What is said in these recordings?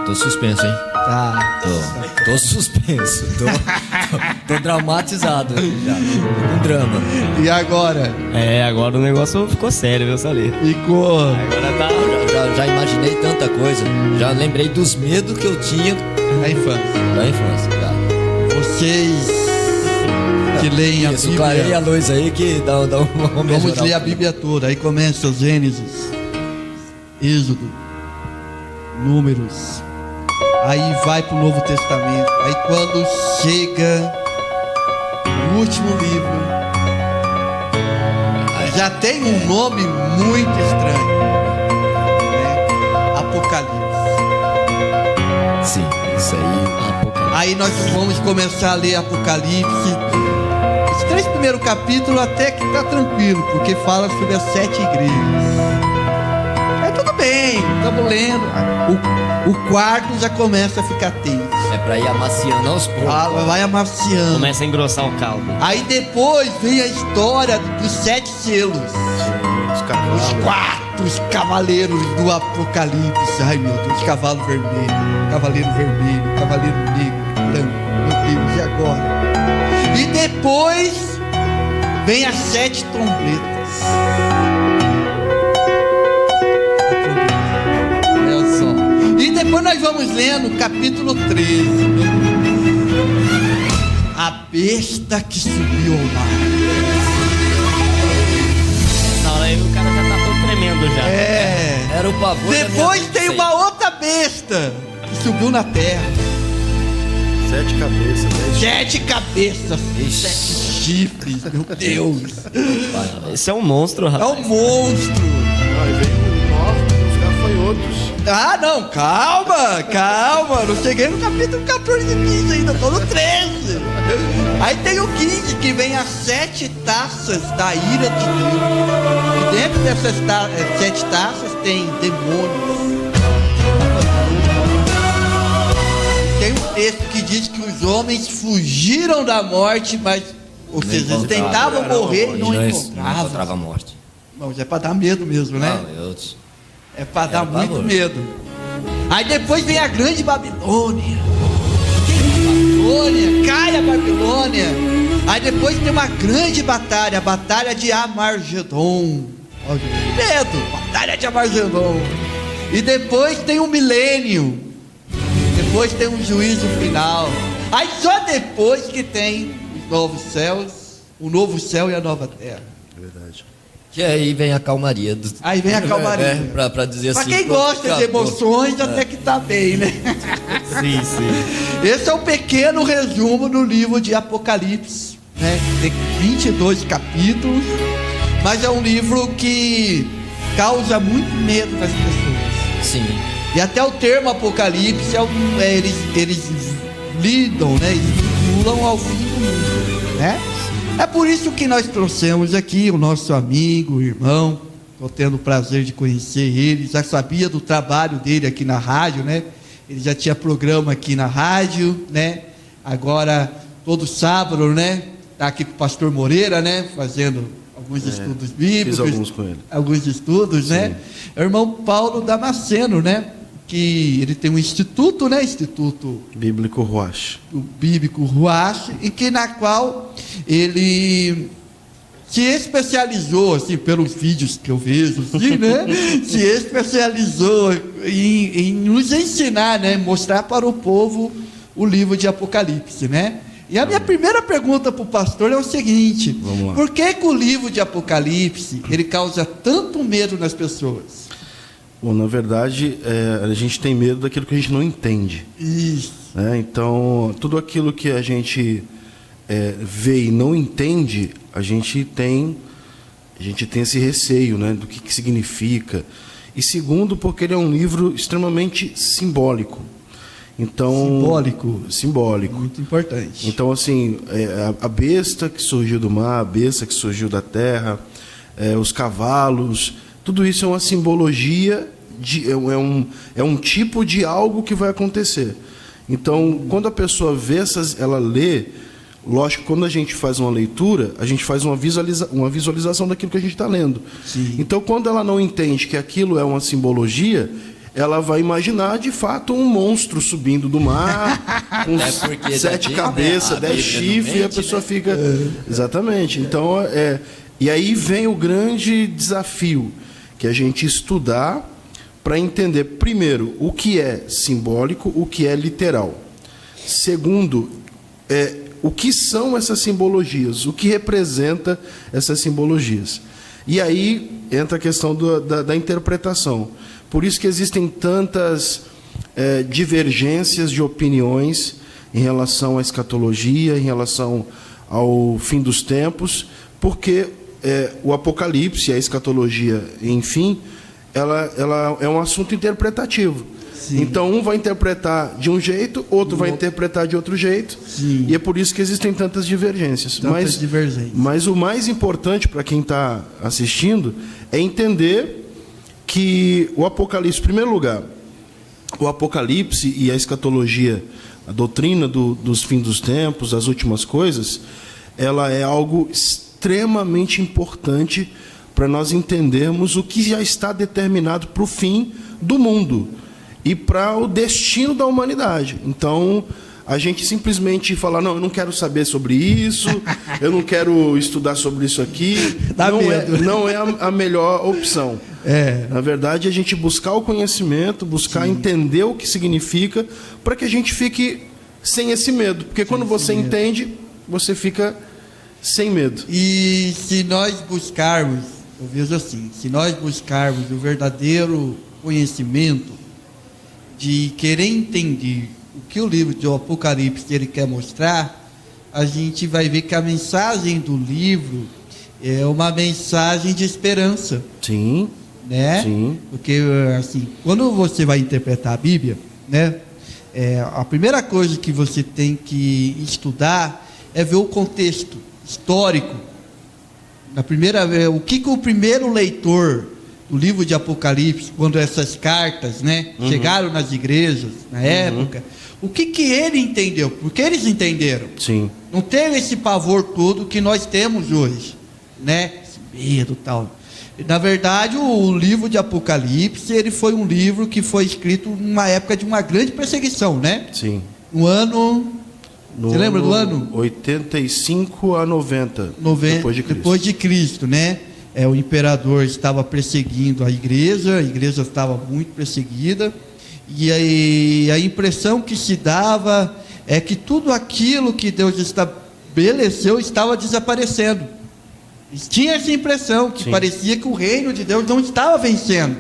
Tô suspenso, hein? Tá. Tô suspenso. Tô traumatizado já. Um drama. E agora? Agora o negócio ficou sério, viu, Salê? Ficou. Agora tá... Já imaginei tanta coisa. Já lembrei dos medos que eu tinha Na infância. da infância, cara. Vocês que leem a Isso, clarei a Bíblia. luz aí que dá uma Vamos ler a Bíblia toda. Aí começa Gênesis, Êxodo, Números. Aí vai para o Novo Testamento. Aí quando chega o último livro, já tem um nome muito estranho, né? Apocalipse. Sim, isso aí. Apocalipse. Aí nós vamos começar a ler Apocalipse. Os 3 primeiros capítulos até que tá tranquilo, porque fala sobre as 7 igrejas. Aí tudo bem, estamos lendo. O quarto já começa a ficar tenso. É pra ir amaciando aos poucos. Vai amaciando. Começa a engrossar o caldo. Aí depois vem a história dos 7 selos. Os cavaleiros do Apocalipse. Ai meu Deus, cavalo vermelho, cavaleiro vermelho, cavaleiro negro, branco. Meu Deus, e agora? E depois vem as 7 trombetas. Olha só. E depois nós vamos lendo capítulo 13. A besta que subiu ao mar. Essa hora aí o cara já tá todo tremendo já. Era o pavor. Depois tem uma outra besta que subiu na terra. 7 cabeças, 7 cabeças, 7 chifres, meu Deus. Esse é um monstro, É rapaz. um monstro. Aí vem o 9, que os gafanhotos. Ah, não, calma. Não cheguei no capítulo 14 e 15 ainda, tô no 13. Aí tem o 15, que vem as 7 taças da ira de Deus. E dentro dessas 7 taças tem demônios. Tem um texto que diz que os homens fugiram da morte, mas, ou seja, eles tentavam morrer e não encontravam. encontrava a morte. Mas é pra dar medo mesmo, né? Não, É pra dar muito pavor. medo. Aí depois vem a grande Babilônia. Babilônia, cai a Babilônia. Aí depois tem uma grande batalha, a batalha de Amargedon. Olha, medo, batalha de Amargedon. E depois tem o milênio. Depois tem um juízo final. Aí só depois que tem os novos céus, o novo céu e a nova terra. Verdade. Que aí vem a calmaria. Aí vem a calmaria. Pra dizer Pra assim. quem pronto, gosta de acabou. emoções, até que tá bem, né? Sim. Esse é um pequeno resumo do livro de Apocalipse, né? Tem 22 capítulos, mas é um livro que causa muito medo nas pessoas. Sim. E até o termo Apocalipse, eles lidam, né? Eles vinculam ao fim do mundo, né? É por isso que nós trouxemos aqui o nosso amigo, irmão. Estou tendo o prazer de conhecer ele. Já sabia do trabalho dele aqui na rádio, né? Ele já tinha programa aqui na rádio, né? Agora, todo sábado, né? Está aqui com o pastor Moreira, né? Fazendo alguns estudos bíblicos. Fiz alguns com ele. Alguns estudos, né? É o irmão Paulo Damasceno, né? Que ele tem um instituto, né? Instituto Bíblico Ruach. o Bíblico Ruach, na qual ele se especializou, assim, pelos vídeos que eu vejo, assim, né? Se especializou em nos ensinar, né? Mostrar para o povo o livro de Apocalipse, né? E a minha primeira pergunta para o pastor é o seguinte: Vamos lá. por que o livro de Apocalipse ele causa tanto medo nas pessoas? Bom, na verdade, a gente tem medo daquilo que a gente não entende. Isso. Né? Então, tudo aquilo que a gente vê e não entende, a gente tem esse receio, né, do que significa. E segundo, porque ele é um livro extremamente simbólico. Então, simbólico. Muito importante. Então, assim, a besta que surgiu do mar, a besta que surgiu da terra, os cavalos, tudo isso é uma simbologia, é um tipo de algo que vai acontecer. Então, quando a pessoa vê ela lê, lógico, quando a gente faz uma leitura, a gente faz uma visualização daquilo que a gente está lendo. Sim. Então, quando ela não entende que aquilo é uma simbologia, ela vai imaginar de fato um monstro subindo do mar, com porque 7 já cabeças, tem, né? 10 A Bíblia não chifres, e a mente, pessoa né? fica. Exatamente. Então, e aí vem o grande desafio, que é a gente estudar para entender, primeiro, o que é simbólico, o que é literal. Segundo, o que são essas simbologias, o que representa essas simbologias. E aí entra a questão da interpretação. Por isso que existem tantas divergências de opiniões em relação à escatologia, em relação ao fim dos tempos, porque o Apocalipse, a escatologia, enfim, ela é um assunto interpretativo. Sim. Então, um vai interpretar de um jeito, outro vai interpretar de outro jeito. Sim. E é por isso que existem tantas divergências. Mas o mais importante para quem está assistindo é entender que o Apocalipse, em primeiro lugar, o Apocalipse e a escatologia, a doutrina dos fins dos tempos, as últimas coisas, ela é algo extremamente importante para nós entendermos o que já está determinado para o fim do mundo e para o destino da humanidade. Então, a gente simplesmente fala, não, eu não quero saber sobre isso, eu não quero estudar sobre isso aqui, não é a melhor opção. Na verdade, a gente buscar o conhecimento, buscar entender o que significa, para que a gente fique sem esse medo. Porque quando você entende, você fica sem medo. E se nós buscarmos, eu vejo assim, se nós buscarmos o verdadeiro conhecimento de querer entender o que o livro do Apocalipse ele quer mostrar, a gente vai ver que a mensagem do livro é uma mensagem de esperança. Sim. Né? Sim. Porque assim, quando você vai interpretar a Bíblia, né, a primeira coisa que você tem que estudar é ver o contexto histórico. O que o primeiro leitor do livro de Apocalipse, quando essas cartas, né, chegaram nas igrejas na época, o que ele entendeu? Porque eles entenderam. Sim. Não teve esse pavor todo que nós temos hoje, né? Esse medo e tal. Na verdade, o livro de Apocalipse, ele foi um livro que foi escrito numa época de uma grande perseguição, né? Sim. No ano... Você lembra do ano? 85 a 90, depois de Cristo, né? O imperador estava perseguindo a igreja estava muito perseguida, e a impressão que se dava é que tudo aquilo que Deus estabeleceu estava desaparecendo. Tinha essa impressão que parecia que o reino de Deus não estava vencendo,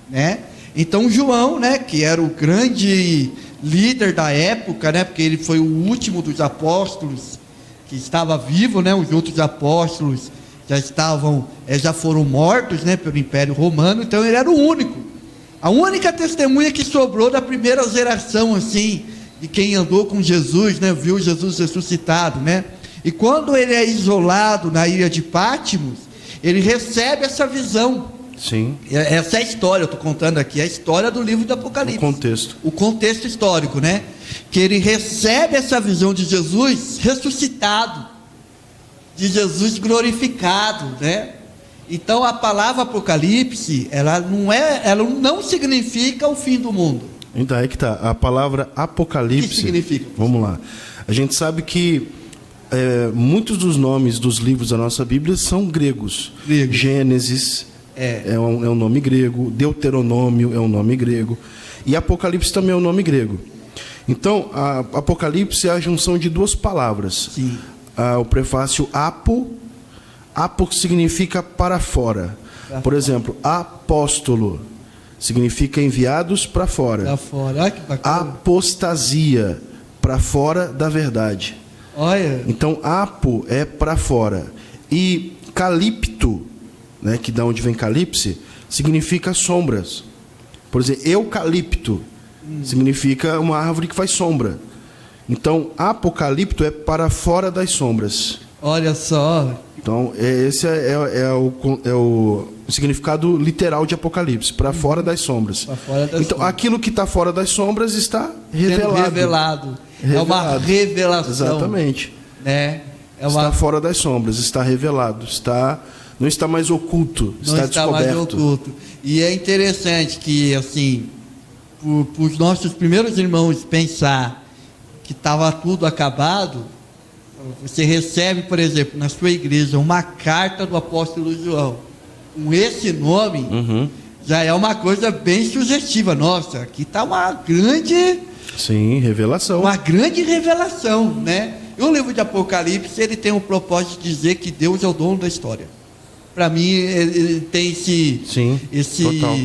né? Então João, né, que era o grande líder da época, né, porque ele foi o último dos apóstolos que estava vivo, né? Os outros apóstolos já foram mortos, né, pelo Império Romano. Então ele era o único, a única testemunha que sobrou da primeira geração, assim, de quem andou com Jesus, né, viu Jesus ressuscitado, né? E quando ele é isolado na ilha de Pátimos, ele recebe essa visão. Sim. Essa é a história, eu estou contando aqui, a história do livro do Apocalipse. O contexto histórico, né? Que ele recebe essa visão de Jesus ressuscitado, de Jesus glorificado, né? Então a palavra Apocalipse, ela não significa o fim do mundo. Então é que tá, a palavra Apocalipse. O que significa? Vamos lá. A gente sabe que muitos dos nomes dos livros da nossa Bíblia são gregos. Gênesis é um nome grego, Deuteronômio é um nome grego, e Apocalipse também é um nome grego. Então, Apocalipse é a junção de duas palavras. Sim. O prefácio apo significa para fora. Por exemplo, apóstolo significa enviados para fora. Para fora. Olha que bacana. Apostasia, para fora da verdade. Olha. Então, apo é para fora. E calipto, né, que da onde vem calipse, significa sombras. Por exemplo, eucalipto significa uma árvore que faz sombra. Então, apocalipto é para fora das sombras. Olha só. Então, esse é o significado literal de Apocalipse, para fora das sombras. Então, aquilo que está fora das sombras está revelado. É uma revelação. Exatamente. Né? Está fora das sombras, está revelado, está não está mais oculto, Não está mais descoberto. oculto. E é interessante que, assim, por os nossos primeiros irmãos pensar que estava tudo acabado, você recebe, por exemplo, na sua igreja, uma carta do apóstolo João, com esse nome, já é uma coisa bem sugestiva. Nossa, aqui está uma grande... Sim, revelação. Uma grande revelação, né? E o livro de Apocalipse, ele tem o propósito de dizer que Deus é o dono da história. Para mim, ele tem total.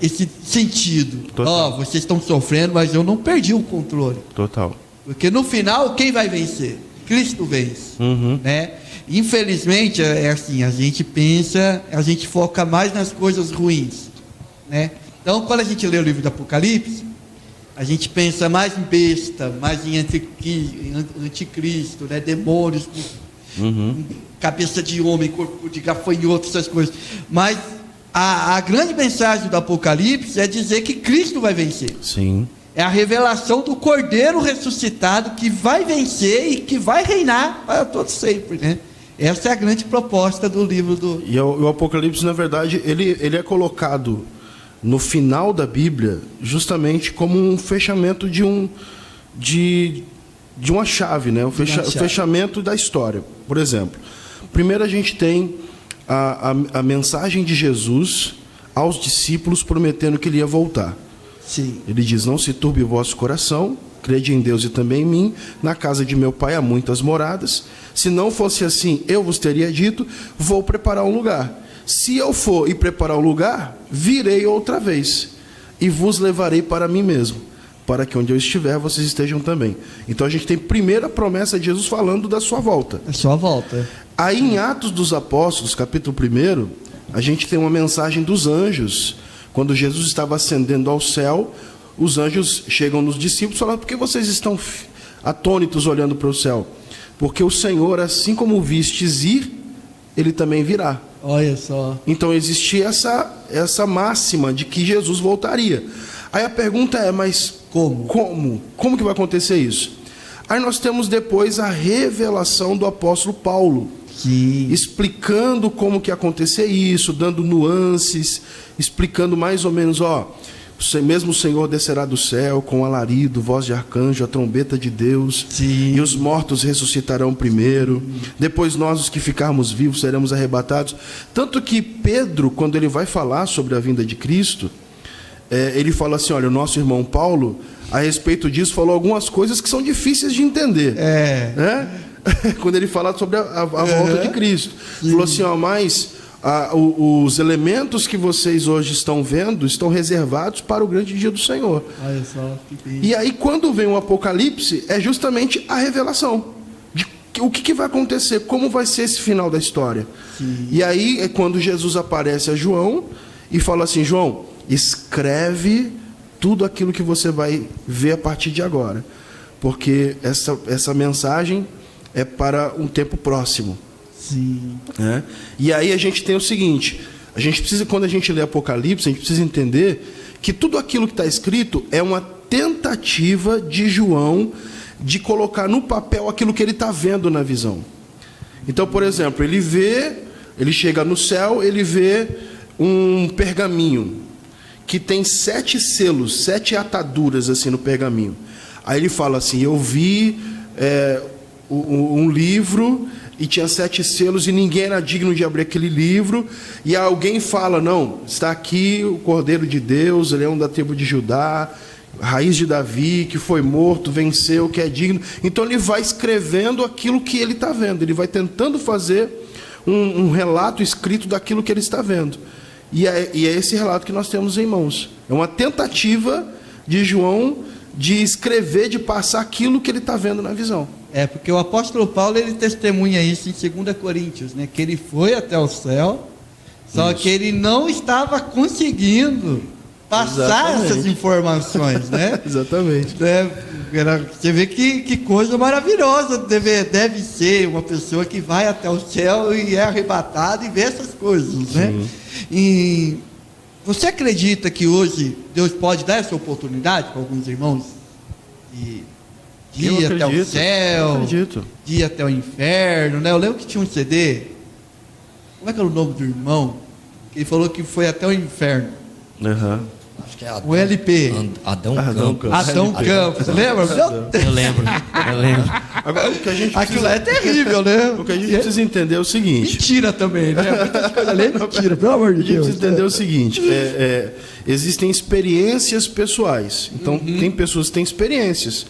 esse sentido. Total. Vocês estão sofrendo, mas eu não perdi o controle. Total. Porque no final, quem vai vencer? Cristo vence, né? Infelizmente, é assim, a gente pensa, a gente foca mais nas coisas ruins, né? Então, quando a gente lê o livro do Apocalipse, a gente pensa mais em besta, mais em anticristo, né? Demônios, cabeça de homem, corpo de gafanhoto, essas coisas. Mas a grande mensagem do Apocalipse é dizer que Cristo vai vencer. Sim. É a revelação do Cordeiro ressuscitado que vai vencer e que vai reinar para todo sempre, né? Essa é a grande proposta do livro do... E o Apocalipse, na verdade, ele é colocado no final da Bíblia justamente como um fechamento de uma chave, né? O fechamento da história. Por exemplo, primeiro a gente tem a mensagem de Jesus aos discípulos prometendo que ele ia voltar. Sim. Ele diz: não se turbe o vosso coração, crede em Deus e também em mim. Na casa de meu pai há muitas moradas. Se não fosse assim, eu vos teria dito: vou preparar um lugar. Se eu for e preparar um lugar, virei outra vez e vos levarei para mim mesmo, para que onde eu estiver, vocês estejam também. Então a gente tem primeira promessa de Jesus falando da sua volta. A sua volta. Aí em Atos dos Apóstolos, capítulo 1, a gente tem uma mensagem dos anjos. Quando Jesus estava ascendendo ao céu, os anjos chegam nos discípulos falando: por que vocês estão atônitos olhando para o céu? Porque o Senhor, assim como vistes ir, ele também virá. Olha só. Então existia essa máxima de que Jesus voltaria. Aí a pergunta é: mas como? Como que vai acontecer isso? Aí nós temos depois a revelação do apóstolo Paulo. Sim. Explicando como que ia acontecer isso, dando nuances, explicando mais ou menos, mesmo o Senhor descerá do céu com alarido, voz de arcanjo, a trombeta de Deus. Sim. E os mortos ressuscitarão primeiro, depois nós, os que ficarmos vivos, seremos arrebatados. Tanto que Pedro, quando ele vai falar sobre a vinda de Cristo, ele fala assim: olha, o nosso irmão Paulo, a respeito disso, falou algumas coisas que são difíceis de entender. Né? Quando ele fala sobre a volta de Cristo. Sim. Falou assim: mas os elementos que vocês hoje estão vendo estão reservados para o grande dia do Senhor. Olha só, que bem. E aí, quando vem o Apocalipse, é justamente a revelação de o que vai acontecer, como vai ser esse final da história. Sim. E aí é quando Jesus aparece a João e fala assim: João, escreve tudo aquilo que você vai ver a partir de agora, porque essa mensagem é para um tempo próximo. Sim. E aí a gente tem o seguinte: a gente precisa, quando a gente lê Apocalipse, a gente precisa entender que tudo aquilo que está escrito é uma tentativa de João de colocar no papel aquilo que ele está vendo na visão. Então, por exemplo, ele chega no céu, ele vê um pergaminho que tem 7 selos, 7 ataduras assim no pergaminho. Aí ele fala assim: eu vi um livro e tinha 7 selos e ninguém era digno de abrir aquele livro. E alguém fala: não, está aqui o Cordeiro de Deus, leão da tribo de Judá, raiz de Davi, que foi morto, venceu, que é digno. Então ele vai escrevendo aquilo que ele está vendo, ele vai tentando fazer um relato escrito daquilo que ele está vendo. E é esse relato que nós temos em mãos. É uma tentativa de João de escrever, de passar aquilo que ele está vendo na visão. Porque o apóstolo Paulo, ele testemunha isso em 2 Coríntios, né? Que ele foi até o céu, só que ele não estava conseguindo passar essas informações, né? Exatamente. Você vê que coisa maravilhosa deve ser uma pessoa que vai até o céu e é arrebatada e vê essas coisas, né? E você acredita que hoje Deus pode dar essa oportunidade para alguns irmãos de ir até o céu, de ir até o inferno, né? Eu lembro que tinha um CD, Como é que era o nome do irmão? Ele falou que foi até o inferno. Aham. Acho que é Adão, O LP. Adão Adão Campos. Adão Campos, lembra? Eu lembro. Agora, o que a gente Aquilo precisa, lá é terrível, né? o que a gente precisa entender é o seguinte. Mentira também, né? Muitas coisas ali é mentira, pelo amor de A gente Deus. precisa entender o seguinte: existem experiências pessoais. Então, tem pessoas que têm experiências.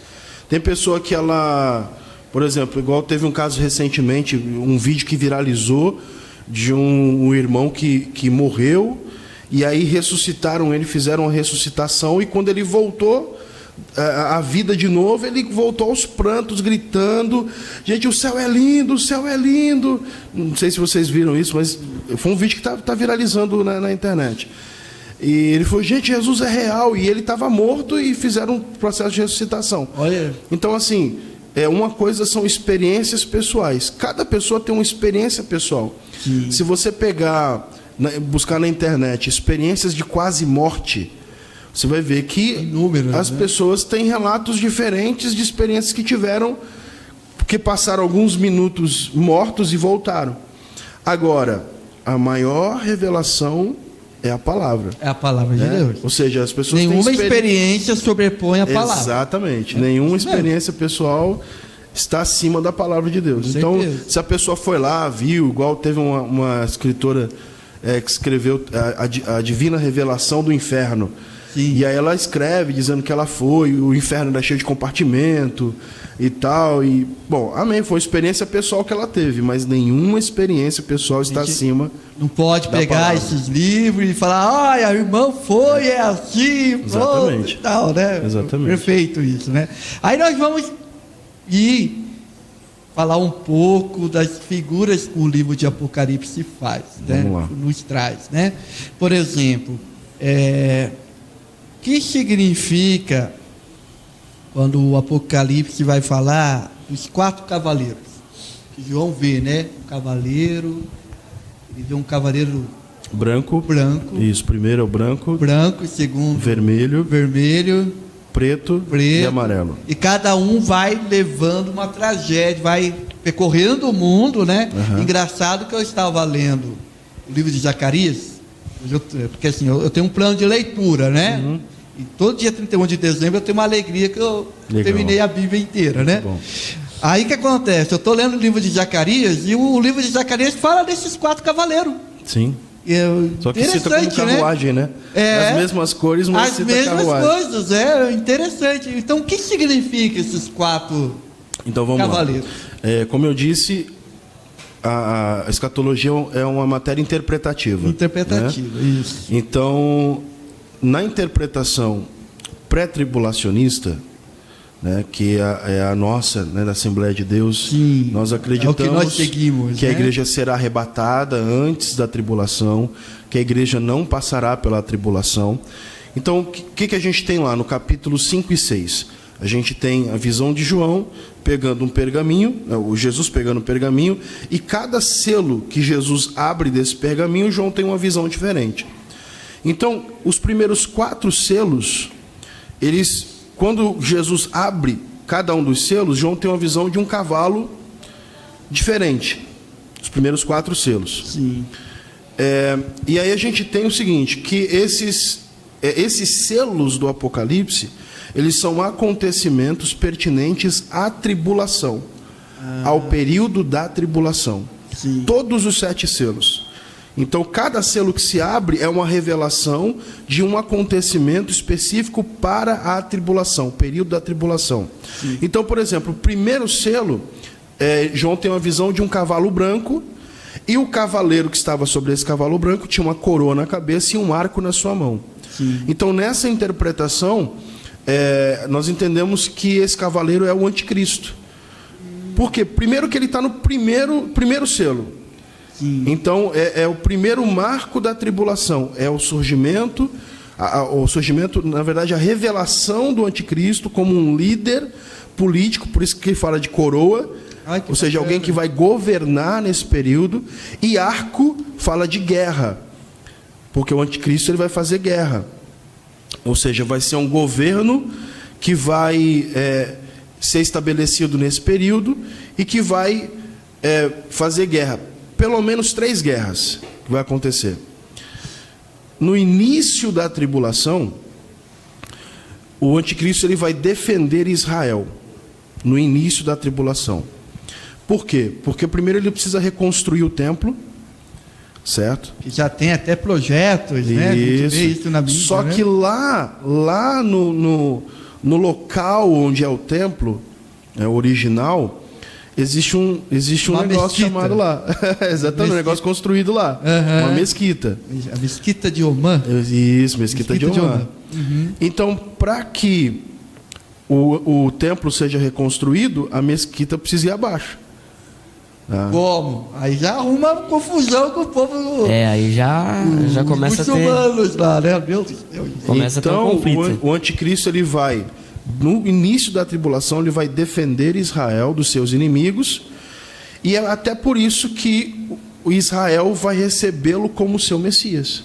Tem pessoa que ela, por exemplo, igual teve um caso recentemente, um vídeo que viralizou de um irmão que morreu, e aí ressuscitaram ele, fizeram uma ressuscitação, e quando ele voltou à vida de novo, ele voltou aos prantos, gritando: gente, o céu é lindo, o céu é lindo. Não sei se vocês viram isso, mas foi um vídeo que está viralizando na internet. E ele falou: gente, Jesus é real. E ele estava morto e fizeram um processo de ressuscitação. Olha. Então, assim, uma coisa são experiências pessoais. Cada pessoa tem uma experiência pessoal. Sim. Se você pegar, buscar na internet experiências de quase morte, você vai ver que Inúmeras, as pessoas têm relatos diferentes de experiências que tiveram, porque passaram alguns minutos mortos e voltaram. Agora, a maior revelação é a palavra. É a palavra de Deus. Ou seja, as pessoas Nenhuma têm experiência sobrepõe a palavra. Exatamente. Nenhuma experiência pessoal está acima da palavra de Deus. Com Então, certeza. se a pessoa foi lá, viu, igual teve uma escritora que escreveu a Divina Revelação do Inferno. Sim. E aí ela escreve dizendo que ela foi, o inferno era cheio de compartimento e tal. E, bom, amém, foi uma experiência pessoal que ela teve, mas nenhuma experiência pessoal está acima. Não pode da pegar palavra. esses livros e falar: olha, o irmão foi, é assim, Exatamente. pronto, e tal, né? Exatamente. Perfeito isso, né? Aí nós vamos falar um pouco das figuras que o livro de Apocalipse faz, né? Vamos lá. Nos traz, né? Por exemplo, o que significa quando o Apocalipse vai falar dos 4 cavaleiros? Que João vê, né? O cavaleiro, ele vê um cavaleiro Branco. branco, Isso, primeiro é o branco, segundo vermelho, vermelho, preto e amarelo. e cada um vai levando uma tragédia, vai percorrendo o mundo, né? Uhum. Engraçado que eu estava lendo o livro de Zacarias, porque assim, eu tenho um plano de leitura, né? Uhum. E todo dia 31 de dezembro eu tenho uma alegria que eu Legal. terminei a Bíblia inteira, né? Bom. Aí o que acontece? Eu estou lendo o livro de Zacarias e o livro de Zacarias fala desses 4 cavaleiros. Sim. Só que cita como Interessante, carruagem, né? As mesmas cores, mas as cita mesmas carruagem. coisas, interessante. Então, o que significa esses 4 Então vamos cavaleiros? lá. Como eu disse, a escatologia é uma matéria interpretativa. Interpretativa, né? isso. Então, na interpretação pré-tribulacionista, né, que é a nossa, né, da Assembleia de Deus, Sim, nós acreditamos é o que nós seguimos, que a né? igreja será arrebatada antes da tribulação, que a igreja não passará pela tribulação. Então, o que a gente tem lá no capítulo 5 e 6? A gente tem a visão de João pegando um pergaminho, o Jesus pegando um pergaminho, e cada selo que Jesus abre desse pergaminho, João tem uma visão diferente. Então, os primeiros 4 selos, quando Jesus abre cada um dos selos, João tem uma visão de um cavalo diferente. Os primeiros 4 selos. Sim. E aí a gente tem o seguinte, que esses selos do Apocalipse, eles são acontecimentos pertinentes à tribulação, ao período da tribulação. Sim. Todos os 7 selos. Então, cada selo que se abre é uma revelação de um acontecimento específico para a tribulação, o período da tribulação. Sim. Então, por exemplo, o primeiro selo, João tem uma visão de um cavalo branco, e o cavaleiro que estava sobre esse cavalo branco tinha uma coroa na cabeça e um arco na sua mão. Sim. Então, nessa interpretação, nós entendemos que esse cavaleiro é o anticristo. Por quê? Primeiro que ele está no primeiro selo. Sim. Então, é o primeiro marco da tribulação. É o surgimento, na verdade, a revelação do anticristo como um líder político, por isso que ele fala de coroa, ou seja, alguém que vai governar nesse período, e arco fala de guerra, porque o anticristo ele vai fazer guerra, ou seja, vai ser um governo que vai ser estabelecido nesse período e que vai fazer guerra. pelo menos 3 guerras que vai acontecer. No início da tribulação, o anticristo ele vai defender Israel. No início da tribulação. Por quê? Porque primeiro ele precisa reconstruir o templo, certo? Que já tem até projetos, né? A gente vê isso na Bíblia, Só que lá no local onde é o templo, original, existe um negócio mesquita. chamado lá. Exatamente, um negócio construído lá. Uhum. Uma mesquita. A mesquita de Omã. Isso, mesquita de Omã. Uhum. Então, para que o templo seja reconstruído, a mesquita precisa ir abaixo. Como? Aí já arruma confusão com o povo. Aí já começa a ter. Muçulmanos lá, né? Meu Deus. Começa a ter um conflito. O anticristo ele vai, no início da tribulação, ele vai defender Israel dos seus inimigos, e é até por isso que o Israel vai recebê-lo como seu Messias.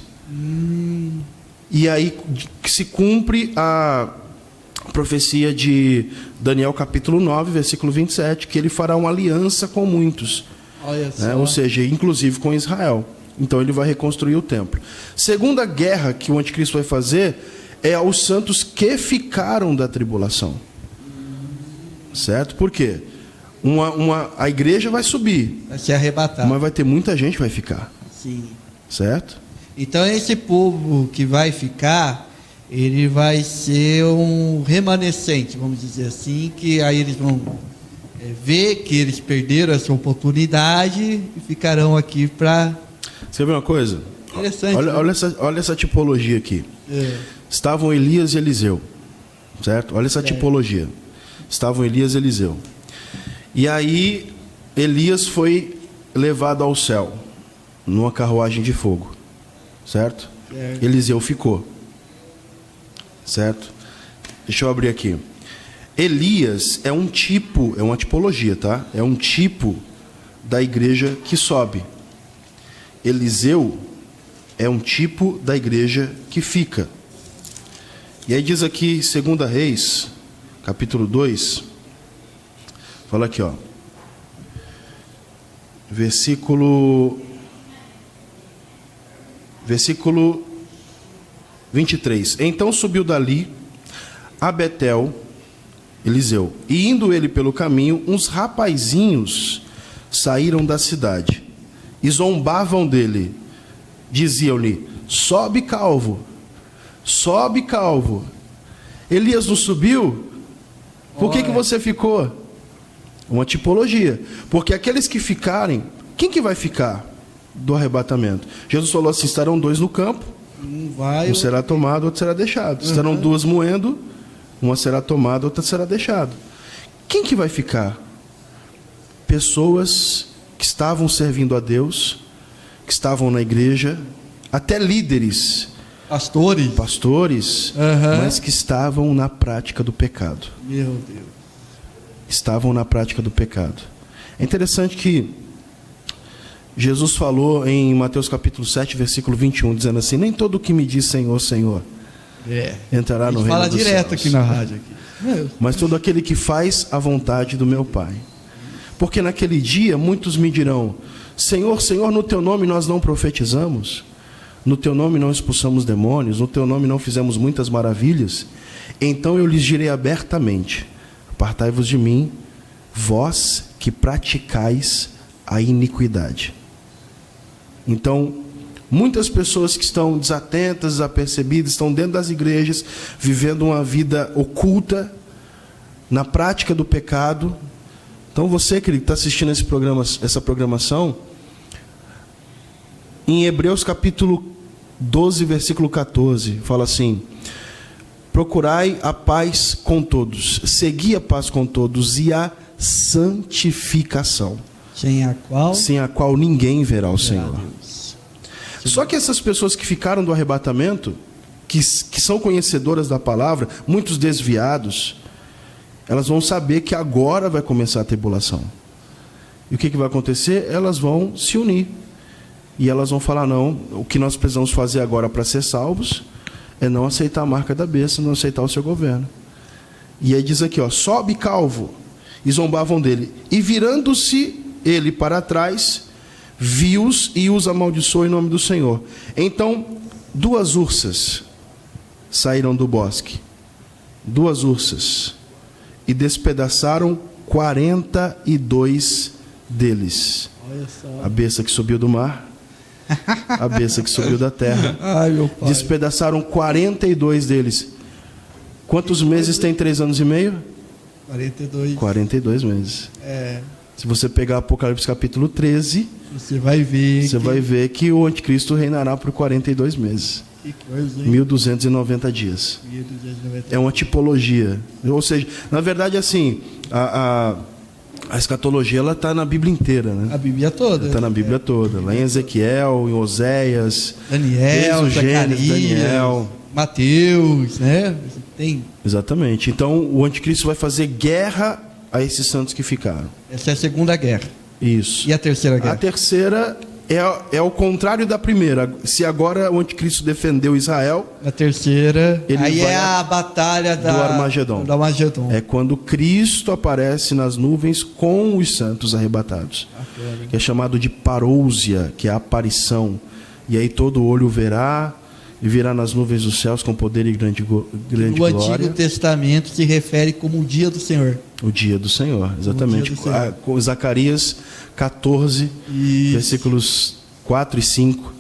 E aí se cumpre a profecia de Daniel capítulo 9, versículo 27, que ele fará uma aliança com muitos. Olha só. Né? Ou seja, inclusive com Israel. Então ele vai reconstruir o templo. Segunda guerra que o anticristo vai fazer é aos santos que ficaram da tribulação. Certo? Por quê? A igreja vai subir, Vai ser arrebatado. mas vai ter muita gente que vai ficar. Sim. Certo? Então esse povo que vai ficar, ele vai ser um remanescente, vamos dizer assim, que aí eles vão ver que eles perderam essa oportunidade e ficarão aqui para... Você vê uma coisa? Interessante. Olha essa tipologia aqui. Estavam Elias e Eliseu. Certo? Olha essa tipologia. Estavam Elias e Eliseu. E aí Elias foi levado ao céu numa carruagem de fogo. Certo? Eliseu ficou. Certo? Deixa eu abrir aqui. Elias é um tipo, é uma tipologia, tá? É um tipo da igreja que sobe. Eliseu é um tipo da igreja que fica. E aí diz aqui, 2 Reis, capítulo 2, fala aqui, ó. Versículo 23. Então subiu dali a Betel, Eliseu, e indo ele pelo caminho, uns rapazinhos saíram da cidade e zombavam dele. Diziam-lhe: sobe, calvo, sobe, calvo. Elias não subiu? Por que você ficou? Uma tipologia. Porque aqueles que ficarem, quem que vai ficar do arrebatamento? Jesus falou assim: estarão 2 no campo, um será tomado, outro será deixado. Estarão 2 moendo, uma será tomada, outra será deixada. Quem que vai ficar? Pessoas que estavam servindo a Deus, que estavam na igreja, até líderes, pastores, mas que estavam na prática do pecado. Meu Deus. Estavam na prática do pecado. É interessante que Jesus falou em Mateus capítulo 7, versículo 21, dizendo assim: nem todo o que me diz Senhor, Senhor entrará no reino dos céus. Fala direto aqui na rádio aqui. Mas todo aquele que faz a vontade do meu Pai. Porque naquele dia muitos me dirão: Senhor, Senhor, no teu nome nós não profetizamos, no teu nome não expulsamos demônios, no teu nome não fizemos muitas maravilhas. Então eu lhes direi abertamente: apartai-vos de mim, vós que praticais a iniquidade. Então, muitas pessoas que estão desatentas, desapercebidas, estão dentro das igrejas, vivendo uma vida oculta, na prática do pecado. Então você, querido, que está assistindo essa programação, em Hebreus capítulo 12, versículo 14, fala assim: procurai a paz com todos, segui a paz com todos e a santificação, sem a qual ninguém verá o Senhor. Só que essas pessoas que ficaram do arrebatamento, que são conhecedoras da palavra, muitos desviados, elas vão saber que agora vai começar a tribulação. E o que vai acontecer? Elas vão se unir. E elas vão falar: não, o que nós precisamos fazer agora para ser salvos é não aceitar a marca da besta, não aceitar o seu governo. E aí diz aqui, ó: sobe, calvo. E zombavam dele. E virando-se ele para trás, viu-os e os amaldiçoou em nome do Senhor. Então, 2 ursas saíram do bosque, 2 ursas, e despedaçaram 42 deles. Olha só. A besta que subiu do mar, a besta que subiu da terra. Ai, meu pai. Despedaçaram 42 deles. Quantos meses tem 3 anos e meio? 42. 42 meses. É, Se você pegar Apocalipse capítulo 13, você vai ver. você vai ver que o anticristo reinará por 42 meses. Que coisa, hein? 1290 dias. 1290. É uma tipologia. Ou seja, na verdade, assim, a escatologia ela está na Bíblia inteira, né? A Bíblia toda. Está na Bíblia toda. Lá em Ezequiel, em Oséias, Daniel, desde o Gênesis, Zacarias, Daniel. Mateus, né? Tem. Exatamente. Então, o anticristo vai fazer guerra a esses santos que ficaram. Essa é a segunda guerra. Isso. E a terceira guerra? A terceira é o contrário da primeira. Se agora o anticristo defendeu Israel, A terceira. Ele Aí vai é a batalha do Armagedon. Do Armagedon. é quando Cristo aparece nas nuvens com os santos arrebatados, que é chamado de parousia, que é a aparição. E aí todo olho verá e virá nas nuvens dos céus com poder e grande O glória. Antigo Testamento se refere como o dia do Senhor. O dia do Senhor, exatamente. O dia do Senhor. Com Zacarias 14, Isso. versículos 4 e 5,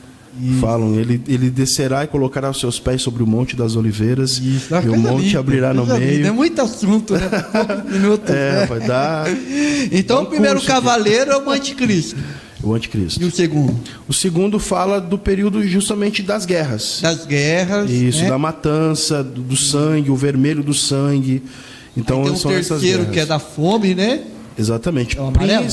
falam: ele descerá e colocará os seus pés sobre o Monte das Oliveiras, Isso. e o monte abrirá no meio. É muito assunto, né? Poucos minutos. É, né? vai dar. Então, dá o primeiro curso aqui. cavaleiro é o anticristo. O anticristo. E o segundo? O segundo fala do período justamente das guerras. Das guerras. Isso, né? da matança, do sangue, o vermelho do sangue. Então, Aí tem um são essas terceiro guerras. que é da fome, né? Exatamente. É o amarelo?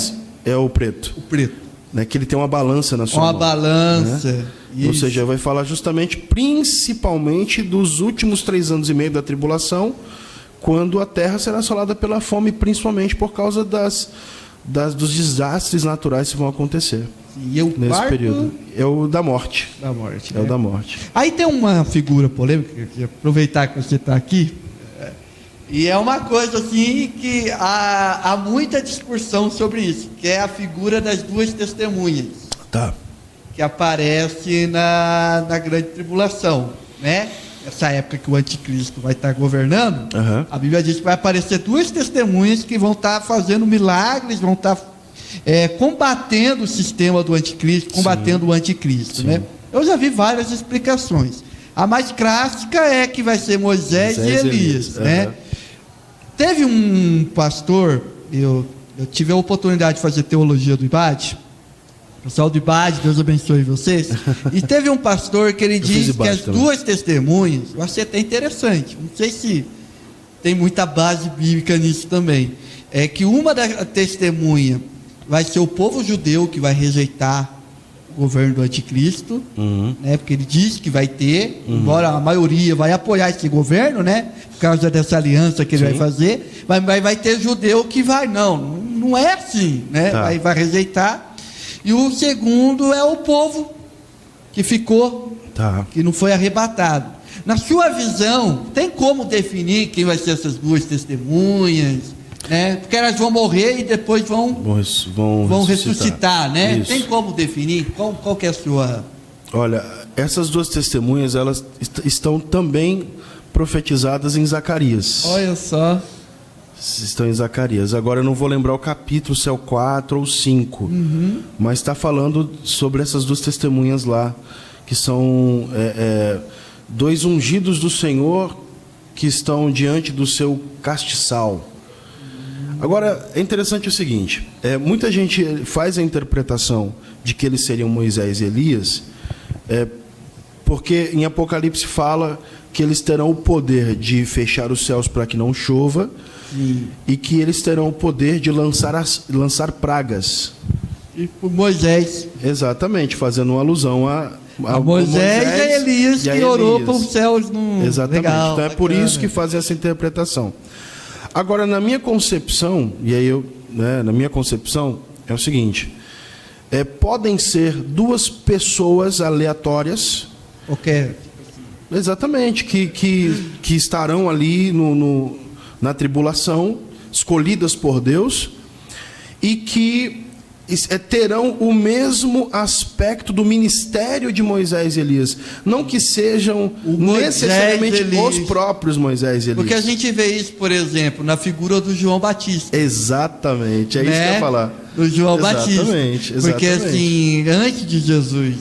É o preto. O preto. Né, que ele tem uma balança na sua Uma mão. balança. Né? Ou Isso. seja, vai falar justamente, principalmente, dos últimos 3 anos e meio da tribulação, quando a terra será assolada pela fome, principalmente por causa dos desastres naturais que vão acontecer E o nesse quarto período. É o da morte. da morte. É o né? da morte. Aí tem uma figura polêmica, que eu queria aproveitar que você está aqui. E é uma coisa assim que há muita discussão sobre isso, que é a figura das 2 testemunhas, Tá. que aparece na grande tribulação, né? Essa época que o anticristo vai estar governando, Aham. a Bíblia diz que vai aparecer 2 testemunhas que vão estar fazendo milagres, vão estar combatendo o sistema do anticristo, combatendo o anticristo, né? Eu já vi várias explicações. A mais clássica é que vai ser Moisés e Elias, né? Aham. Teve um pastor, eu tive a oportunidade de fazer teologia do IBAD, pessoal do IBAD, Deus abençoe vocês, e teve um pastor que ele fiz diz que IBAD as também. 2 testemunhas, eu achei até interessante, não sei se tem muita base bíblica nisso também, é que uma da testemunha vai ser o povo judeu que vai rejeitar o governo do anticristo, né, porque ele diz que vai ter, embora a maioria vai apoiar esse governo, né, por causa dessa aliança que ele vai fazer, mas vai ter judeu que vai, não é assim, né, Tá. vai rejeitar. E o segundo é o povo que ficou, Tá. que não foi arrebatado. Na sua visão, tem como definir quem vai ser essas 2 testemunhas, né? Porque elas vão morrer e depois vão Vão ressuscitar, né? Isso. Tem como definir? Qual que é a sua... Olha, essas 2 testemunhas, elas estão também profetizadas em Zacarias. Olha só. Estão em Zacarias. Agora eu não vou lembrar o capítulo, se é o 4 ou 5. Mas está falando sobre essas 2 testemunhas lá, que são 2 ungidos do Senhor que estão diante do seu castiçal. Agora, é interessante o seguinte, muita gente faz a interpretação de que eles seriam Moisés e Elias, porque em Apocalipse fala que eles terão o poder de fechar os céus para que não chova, e que eles terão o poder de lançar pragas. E por Moisés. Exatamente, fazendo uma alusão a Moisés e a Elias, e a que orou Elias. para os céus. Exatamente, Legal, então é por bacana. isso que fazem essa interpretação. Agora, na minha concepção, na minha concepção, é o seguinte: podem ser 2 pessoas aleatórias. Qualquer. Exatamente, que estarão ali na tribulação, escolhidas por Deus, e que terão o mesmo aspecto do ministério de Moisés e Elias. Não que sejam necessariamente os próprios Moisés e Elias. Porque a gente vê isso, por exemplo, na figura do João Batista. Exatamente, é isso que eu ia falar. Do João Batista. Exatamente. Porque assim, antes de Jesus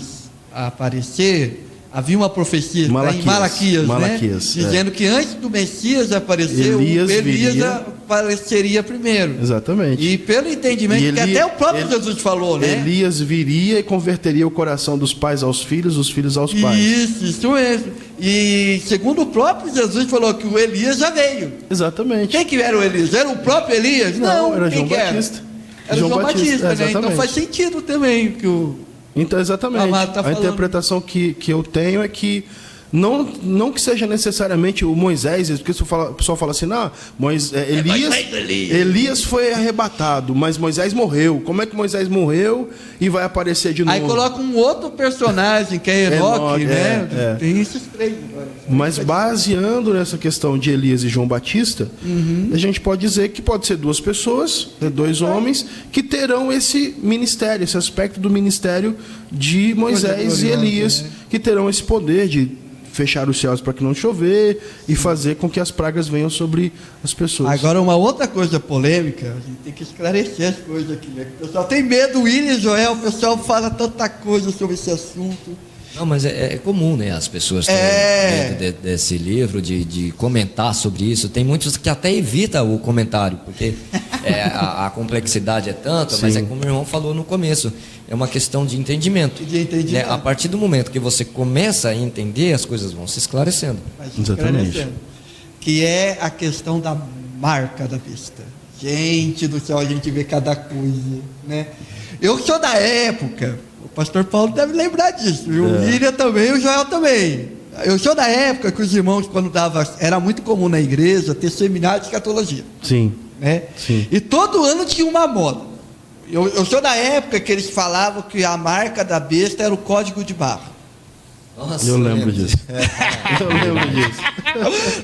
aparecer, havia uma profecia em Malaquias, né? Dizendo que antes do Messias aparecer, Elias apareceria primeiro. Exatamente. E pelo entendimento que até o próprio Jesus falou, né? Elias viria e converteria o coração dos pais aos filhos, dos filhos aos pais. Isso mesmo. E segundo o próprio Jesus falou que o Elias já veio. Exatamente. Quem que era o Elias? Era o próprio Elias? Não, era João Batista. Era João Batista, né? Então faz sentido também que o... Então, exatamente. A interpretação que eu tenho é que não que seja necessariamente o Moisés, porque o pessoal fala assim, Elias foi arrebatado, mas Moisés morreu. Como é que Moisés morreu e vai aparecer de novo? Aí coloca um outro personagem, que é Enoque, né? Tem esses três. Mas baseando nessa questão de Elias e João Batista, a gente pode dizer que pode ser duas pessoas, dois homens, que terão esse ministério, esse aspecto do ministério de Moisés e Elias, que terão esse poder de fechar os céus para que não chover e fazer com que as pragas venham sobre as pessoas. Agora, uma outra coisa polêmica, a gente tem que esclarecer as coisas aqui, né? O pessoal tem medo, William e Joel, o pessoal fala tanta coisa sobre esse assunto. Não, mas é comum, né? As pessoas terem medo desse livro, de comentar sobre isso. Tem muitos que até evitam o comentário, porque a complexidade é tanta, mas é como o irmão falou no começo, é uma questão de entendimento. Né? A partir do momento que você começa a entender, as coisas vão se esclarecendo. Exatamente. Que é a questão da marca da besta. Gente do céu, a gente vê cada coisa, né? Eu sou da época... O pastor Paulo deve lembrar disso. E o William também, o Joel também. Eu sou da época que os irmãos, quando dava... Era muito comum na igreja ter seminário de escatologia. Sim. Né? Sim. E todo ano tinha uma moda. Eu sou da época que eles falavam que a marca da besta era o código de barra. Nossa, eu lembro disso. Eu lembro disso.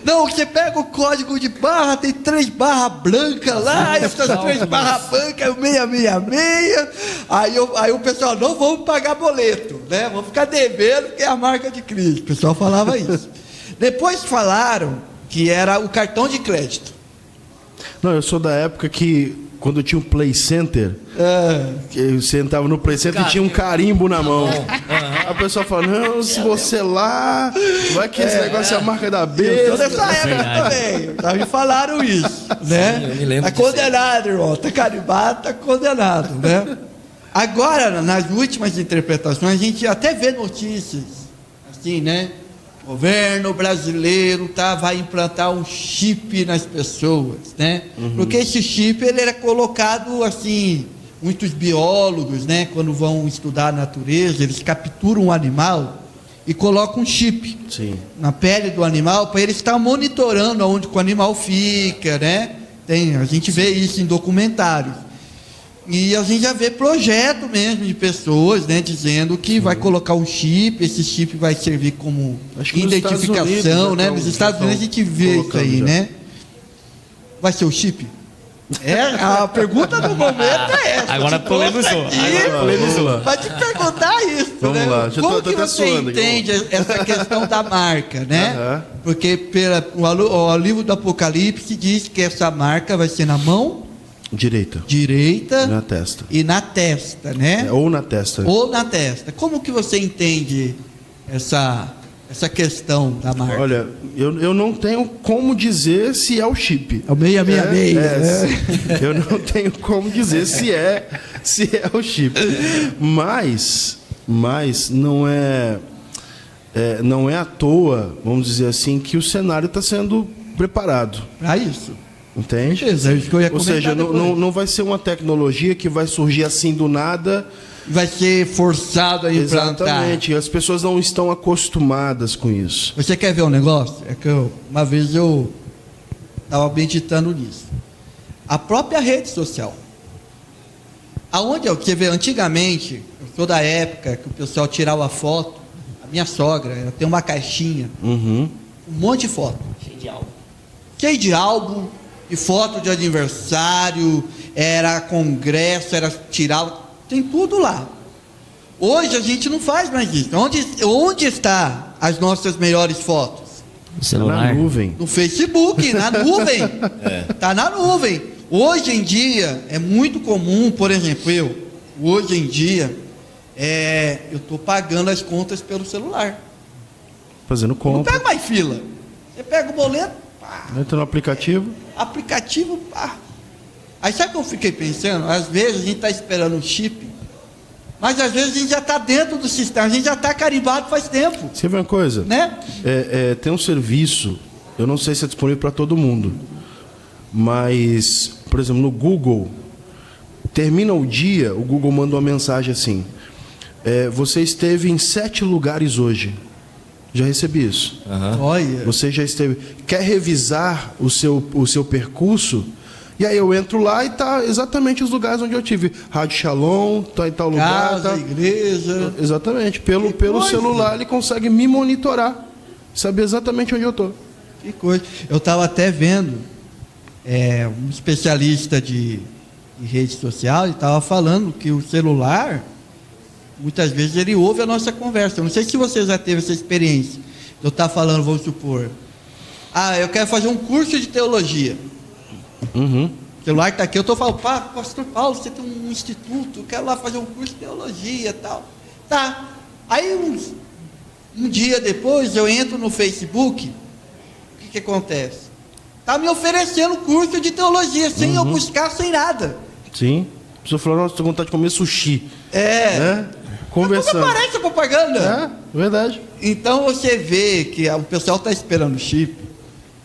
Não, você pega o código de barra, tem 3 barras brancas lá, essas 3 barras brancas, 666. Aí o pessoal, não vamos pagar boleto, né? Vamos ficar devendo, que é a marca de Cristo. O pessoal falava isso. Depois falaram que era o cartão de crédito. Não, eu sou da época que, quando tinha um Play Center, você entrava no Play Center e tinha um carimbo na mão. A pessoa fala, não, se você lá, vai que esse negócio é a marca da besta. Eu sou dessa época também, já me falaram isso, né? Sim, eu me lembro. Tá condenado, irmão, tá carimbado, tá condenado, né? Agora, nas últimas interpretações, a gente até vê notícias, assim, né? O governo brasileiro vai implantar um chip nas pessoas, né? Porque esse chip, ele era colocado assim, muitos biólogos, né? Quando vão estudar a natureza, eles capturam um animal e colocam um chip na pele do animal para ele estar monitorando onde o animal fica, né? A gente vê isso em documentários. E a gente já vê projeto mesmo de pessoas, né, dizendo que vai colocar um chip, esse chip vai servir como identificação, né? Nos Estados Unidos a gente vê isso aí, né? Vai ser o chip? A pergunta do momento é essa. Agora polemizou. Vai te perguntar isso, Vamos né? lá. Como que você entende essa questão da marca, né? Porque o livro do Apocalipse diz que essa marca vai ser na mão direita e na testa, né? Ou na testa. Como que você entende essa questão da marca? Olha, eu não tenho como dizer se é o chip. É o 666. Né? Eu não tenho como dizer se é o chip. Mas não é à toa, vamos dizer assim, que o cenário está sendo preparado para isso. Entende? Ou seja, não vai ser uma tecnologia que vai surgir assim do nada. Vai ser forçado a implantar. Exatamente. As pessoas não estão acostumadas com isso. Você quer ver um negócio? É que uma vez eu estava meditando nisso. A própria rede social. Você vê, antigamente, eu sou da época que o pessoal tirava foto. A minha sogra, ela tem uma caixinha. Um monte de foto. Cheio de álbum. E foto de aniversário, era congresso, era tirar tem tudo lá. Hoje a gente não faz mais isso. Onde está as nossas melhores fotos? No celular. Na nuvem. No Facebook, na nuvem. Está na nuvem. Hoje em dia é muito comum, por exemplo, hoje em dia, eu estou pagando as contas pelo celular. Fazendo compra. Não pega mais fila. Você pega o boleto, pá. Entra no aplicativo. Aplicativo, pá. Aí sabe o que eu fiquei pensando? Às vezes a gente está esperando um chip, mas às vezes a gente já está dentro do sistema, a gente já está carimbado faz tempo. Você vê uma coisa? Né? Tem um serviço, eu não sei se é disponível para todo mundo, mas, por exemplo, no Google, termina o dia, o Google manda uma mensagem assim: você esteve em 7 lugares hoje. Já recebi isso. Olha. Você já esteve. Quer revisar o seu percurso? E aí eu entro lá e tá exatamente os lugares onde eu tive. Rádio Shalom, tá em tal lugar. Casa, tá... igreja. Exatamente. Pelo celular ele consegue me monitorar. Saber exatamente onde eu tô. Que coisa. Eu estava até vendo um especialista de rede social e estava falando que o celular, muitas vezes ele ouve a nossa conversa. Eu não sei se você já teve essa experiência. Eu estava falando, vamos supor, eu quero fazer um curso de teologia. Uhum. O celular está aqui, eu estou falando, pastor Paulo, você tem um instituto, eu quero lá fazer um curso de teologia e tal. Tá. Aí um dia depois eu entro no Facebook, o que acontece? Está me oferecendo curso de teologia, sem eu buscar, sem nada. Sim. A pessoa falou, nossa, estou com vontade de comer sushi. Né? Conversando. Mas aparece a propaganda. Verdade. Então você vê que o pessoal está esperando o chip,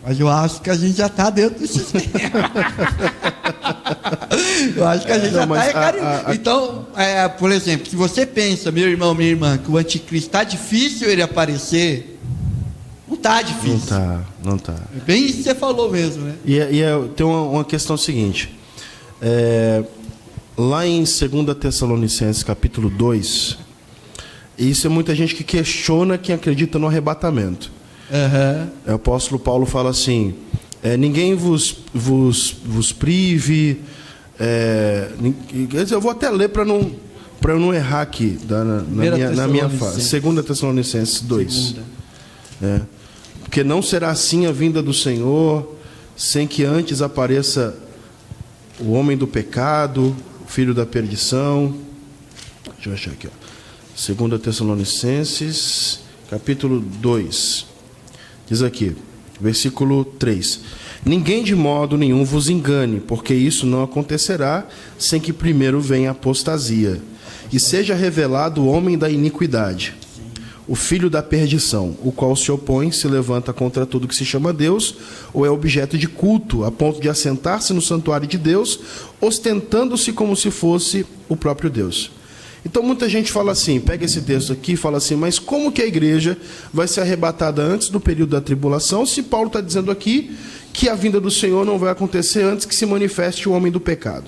mas eu acho que a gente já está dentro do sistema. Eu acho que a gente já está. Então, por exemplo, se você pensa, meu irmão, minha irmã, que o anticristo está difícil ele aparecer, não está difícil. Não está. É bem isso que você falou mesmo, né? Tem uma questão seguinte. Lá em 2 Tessalonicenses, capítulo 2, isso é muita gente que questiona quem acredita no arrebatamento. O apóstolo Paulo fala assim: ninguém vos prive. Eu vou até ler para eu não errar aqui na minha fase. 2 Tessalonicenses 2. Porque não será assim a vinda do Senhor, sem que antes apareça o homem do pecado, o filho da perdição. Deixa eu achar aqui. 2 Tessalonicenses, capítulo 2. Diz aqui, versículo 3. Ninguém de modo nenhum vos engane, porque isso não acontecerá sem que primeiro venha a apostasia, e seja revelado o homem da iniquidade, o filho da perdição, o qual se opõe, se levanta contra tudo que se chama Deus, ou é objeto de culto, a ponto de assentar-se no santuário de Deus, ostentando-se como se fosse o próprio Deus. Então muita gente fala assim, pega esse texto aqui e fala assim, mas como que a igreja vai ser arrebatada antes do período da tribulação, se Paulo está dizendo aqui que a vinda do Senhor não vai acontecer antes que se manifeste o homem do pecado?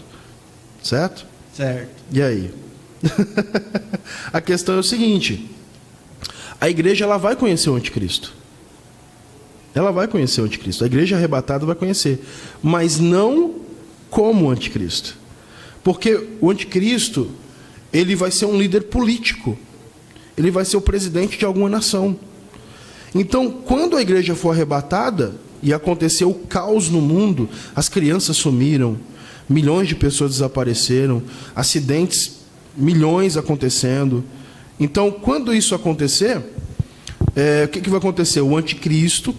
Certo? Certo. E aí? A questão é o seguinte: a igreja ela vai conhecer o anticristo. Ela vai conhecer o anticristo. A igreja arrebatada vai conhecer, mas não como o anticristo. Porque o anticristo, ele vai ser um líder político. Ele vai ser o presidente de alguma nação. Então, quando a igreja for arrebatada e acontecer o caos no mundo, as crianças sumiram, milhões de pessoas desapareceram, acidentes, milhões acontecendo. Então, quando isso acontecer, o que vai acontecer? O anticristo,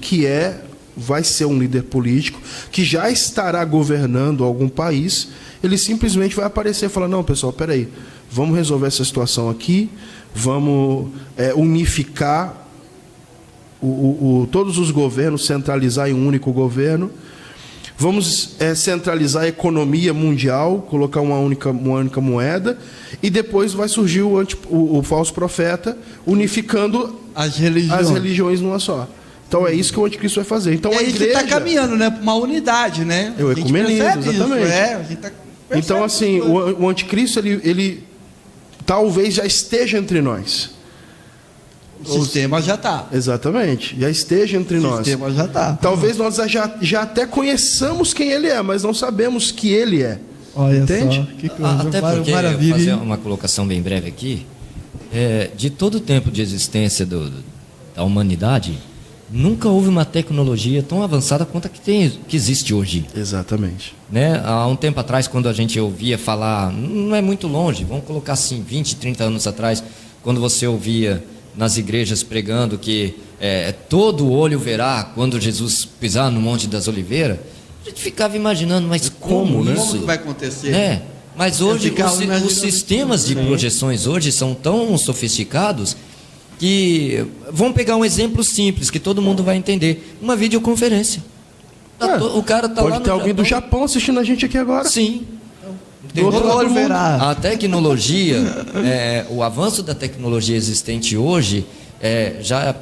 vai ser um líder político, que já estará governando algum país, ele simplesmente vai aparecer e falar, não, pessoal, peraí, vamos resolver essa situação aqui, vamos unificar todos os governos, centralizar em um único governo, vamos centralizar a economia mundial, colocar uma única moeda, e depois vai surgir o falso profeta, unificando as religiões numa só. Então é isso que o anticristo vai fazer. Então a igreja está caminhando, né, para uma unidade, né? O ecumenismo, exatamente. Isso, então assim, o anticristo ele talvez já esteja entre nós. O sistema já está. Exatamente, já esteja entre nós. O sistema já está. Talvez nós já até conheçamos quem ele é, mas não sabemos que ele é. Olha Entende? só, que coisa Até porque, maravilha. fazer hein? uma colocação bem breve aqui, de todo o tempo de existência da humanidade, nunca houve uma tecnologia tão avançada quanto a que existe hoje. Exatamente. Né? Há um tempo atrás, quando a gente ouvia falar, não é muito longe, vamos colocar assim, 20, 30 anos atrás, quando você ouvia nas igrejas pregando que todo olho verá quando Jesus pisar no Monte das Oliveiras, a gente ficava imaginando, mas como né? isso? Como que vai acontecer? É, mas hoje ficava imaginando os sistemas de projeções hoje são tão sofisticados que, vamos pegar um exemplo simples que todo mundo vai entender, uma videoconferência. O cara tá lá Pode ter alguém do Japão assistindo a gente aqui agora. Sim. Do outro lado do mundo. A tecnologia, o avanço da tecnologia existente hoje, já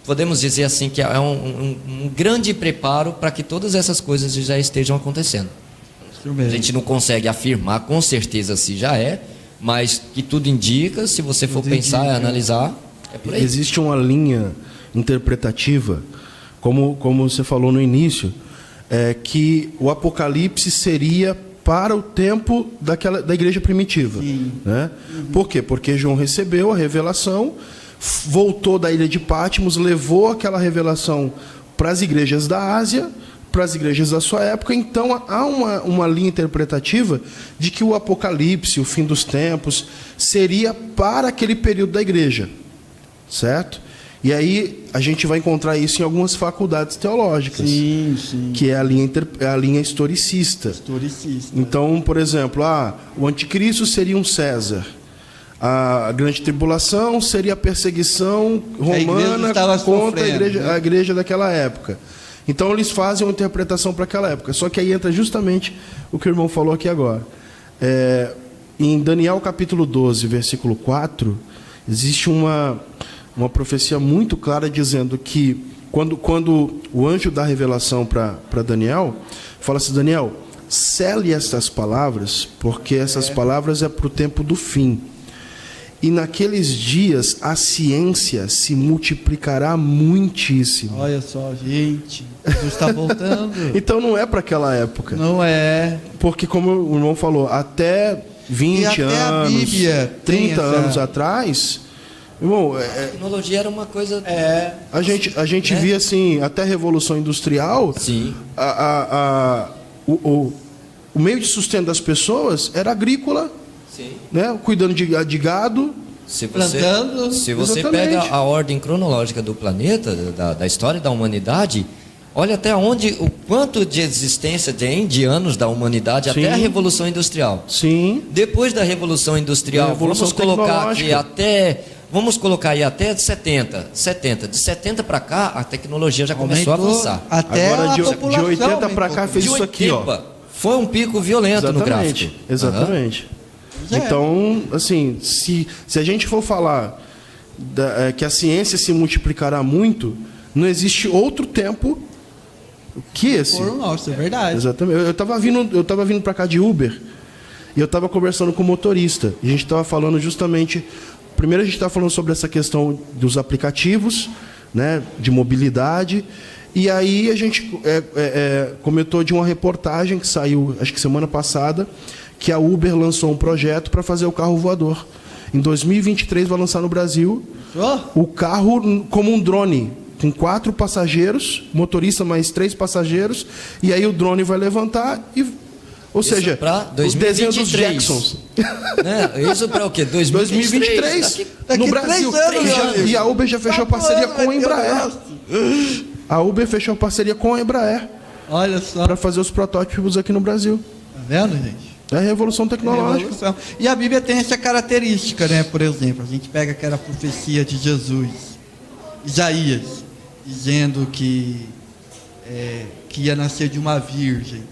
podemos dizer assim que é um grande preparo para que todas essas coisas já estejam acontecendo. A gente não consegue afirmar com certeza se já mas que tudo indica, se você for pensar e analisar, é por aí. Existe uma linha interpretativa, como você falou no início, que o Apocalipse seria para o tempo da igreja primitiva. Né? Por quê? Porque João recebeu a revelação, voltou da ilha de Patmos, levou aquela revelação para as igrejas da Ásia, para as igrejas da sua época. Então há uma linha interpretativa de que o Apocalipse, o fim dos tempos, seria para aquele período da igreja, certo? E aí a gente vai encontrar isso em algumas faculdades teológicas, que é a linha historicista. Então, por exemplo, o anticristo seria um César, a grande tribulação seria a perseguição romana contra a igreja daquela época. Então eles fazem uma interpretação para aquela época. Só que aí entra justamente o que o irmão falou aqui agora. Em Daniel capítulo 12, versículo 4, existe uma profecia muito clara dizendo que quando o anjo dá revelação para Daniel, fala assim: Daniel, cele estas palavras, porque essas palavras é para o tempo do fim. E naqueles dias a ciência se multiplicará muitíssimo. Olha só, gente, Jesus está voltando. Então não é para aquela época. Não é. Porque, como o irmão falou, até 20 anos, 30 anos atrás, irmão, a tecnologia era uma coisa. A gente via assim, até a Revolução Industrial, Sim. O meio de sustento das pessoas era agrícola. Sim. Né? Cuidando de gado, plantando. Se você pega a ordem cronológica do planeta, da história da humanidade, olha até onde, o quanto de existência tem de anos da humanidade. Sim. Até a Revolução Industrial. Sim. Depois da Revolução Industrial, vamos colocar aí até 70. De 70 para cá, a tecnologia já começou a avançar. Agora de 80 para cá fez isso aqui, ó. Foi um pico violento no gráfico. Exatamente. Então, assim, se a gente for falar que a ciência se multiplicará muito, não existe outro tempo que esse. Nossa, é verdade. Exatamente. Eu estava vindo para cá de Uber e eu estava conversando com o motorista. E a gente estava falando justamente. Primeiro a gente estava falando sobre essa questão dos aplicativos, né, de mobilidade. E aí a gente comentou de uma reportagem que saiu, acho que semana passada, que a Uber lançou um projeto para fazer o carro voador. Em 2023 vai lançar no Brasil o carro como um drone, com 4 passageiros, motorista mais 3 passageiros, e aí o drone vai levantar e... Ou isso seja, os desenhos dos Jacksons. Né? Isso para o quê? 2023 daqui no Brasil. 3 anos, e a Uber já fechou parceria com a Embraer. A Uber fechou parceria com a Embraer. Olha só. Para fazer os protótipos aqui no Brasil. Tá vendo, gente? É a revolução tecnológica. E a Bíblia tem essa característica, né? Por exemplo, a gente pega aquela profecia de Jesus, Isaías, dizendo que ia nascer de uma virgem.